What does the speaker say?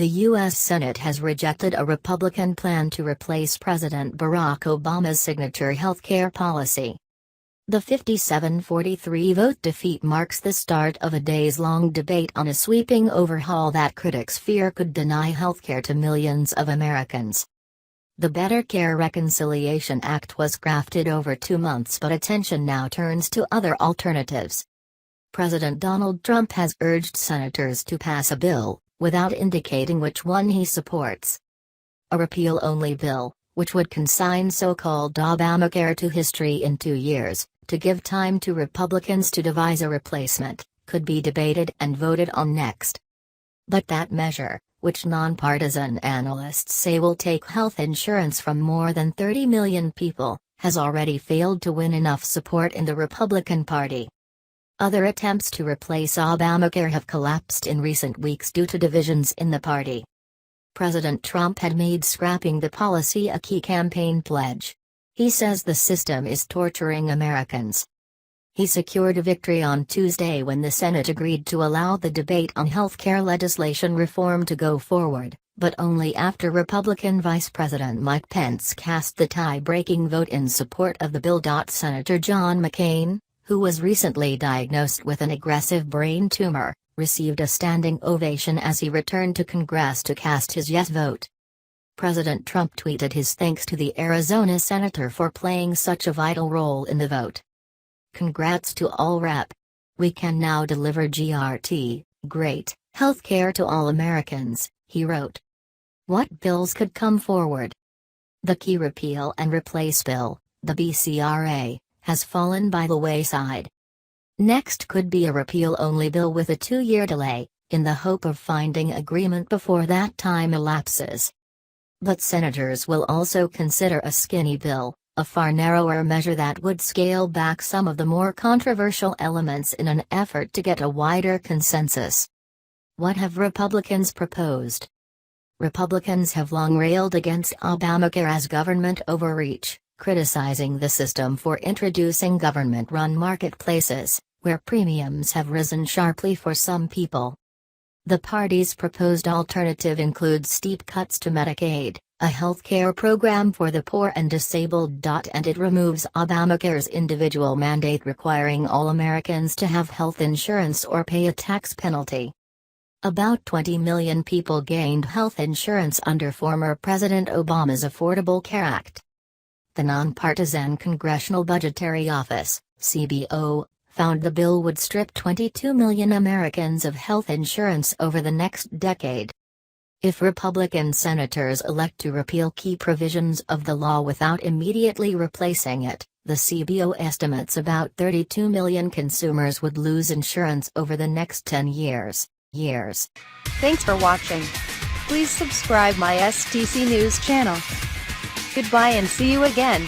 The U.S. Senate has rejected a Republican plan to replace President Barack Obama's signature healthcare policy. The 57-43 vote defeat marks the start of a days-long debate on a sweeping overhaul that critics fear could deny healthcare to millions of Americans. The Better Care Reconciliation Act was crafted over 2 months, but attention now turns to other alternatives. President Donald Trump has urged senators to pass a bill, without indicating which one he supports. A repeal-only bill, which would consign so-called Obamacare to history in 2 years, to give time to Republicans to devise a replacement, could be debated and voted on next. But that measure, which nonpartisan analysts say will take health insurance from more than 30 million people, has already failed to win enough support in the Republican Party. Other attempts to replace Obamacare have collapsed in recent weeks due to divisions in the party. President Trump had made scrapping the policy a key campaign pledge. He says the system is torturing Americans. He secured a victory on Tuesday when the Senate agreed to allow the debate on healthcare legislation reform to go forward, but only after Republican Vice President Mike Pence cast the tie-breaking vote in support of the bill. Senator John McCain, who was recently diagnosed with an aggressive brain tumor, received a standing ovation as he returned to Congress to cast his yes vote. President Trump tweeted his thanks to the Arizona senator for playing such a vital role in the vote. "Congrats to all Rep. We can now deliver GRT, great, health care to all Americans," he wrote. What bills could come forward? The key repeal and replace bill, the BCRA, has fallen by the wayside. Next could be a repeal-only bill with a 2-year delay, in the hope of finding agreement before that time elapses. But senators will also consider a skinny bill, a far narrower measure that would scale back some of the more controversial elements in an effort to get a wider consensus. What have Republicans proposed? Republicans have long railed against Obamacare as government overreach, criticizing the system for introducing government-run marketplaces, where premiums have risen sharply for some people. The party's proposed alternative includes steep cuts to Medicaid, a health care program for the poor and disabled. And it removes Obamacare's individual mandate requiring all Americans to have health insurance or pay a tax penalty. About 20 million people gained health insurance under former President Obama's Affordable Care Act. The nonpartisan Congressional Budgetary Office, CBO, found the bill would strip 22 million Americans of health insurance over the next decade. If Republican senators elect to repeal key provisions of the law without immediately replacing it, the CBO estimates about 32 million consumers would lose insurance over the next 10 years. Thanks for watching. Please subscribe my STC News channel. Goodbye and see you again.